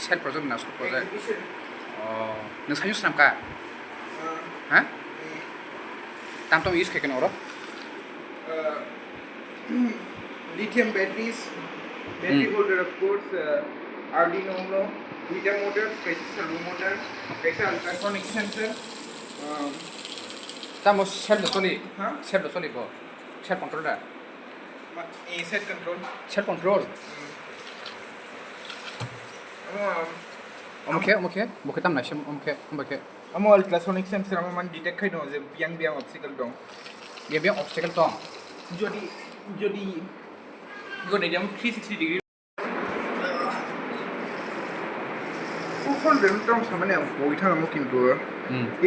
set project na school project oh nang sayus nam ka ha tam tom use keken oro lithium batteries, battery holder of course, Arduino Uno, heater motor, pressure servo motor, pressure ultrasonic sensor. tam set do soli Huh? set do soli bo set control da Set control. set control okay bukan tam na shem okay Amo ultrasonic sensor amo man detect khai no je biang obstacle dong. dia obstacle to Jodi gode jam 360 degree full rem tom samane boi thang amo kintu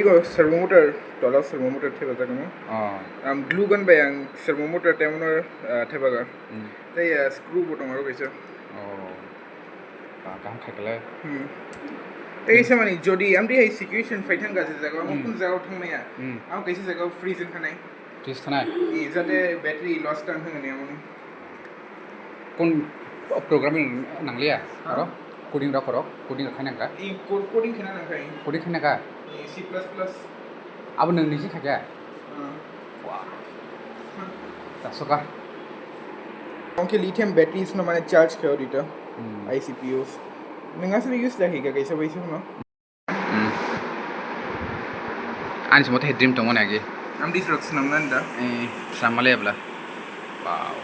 igo servo motor dollar servo motor theba jagamo glue gun by ang servo motor temono theba ga tai screw bottom aro kaisa kam khakle ei samani jodi amdi ei situation faithang ga jaga amo kun jaga thangmaya amo kaisa jaga freeze khanai please thanai e jate battery loss tan thangani amo kon programming nanglia aro coding ra korok coding khana ka e coding khana na khai coding khana ka C++ abo nang nisi khaka wow ta soka onke lithium batteries no mane charge khayo dita ICPUs menga se use lahi ka kaisa baisi no ani semote dream to mona ge am dis rox namnanda samale abla wow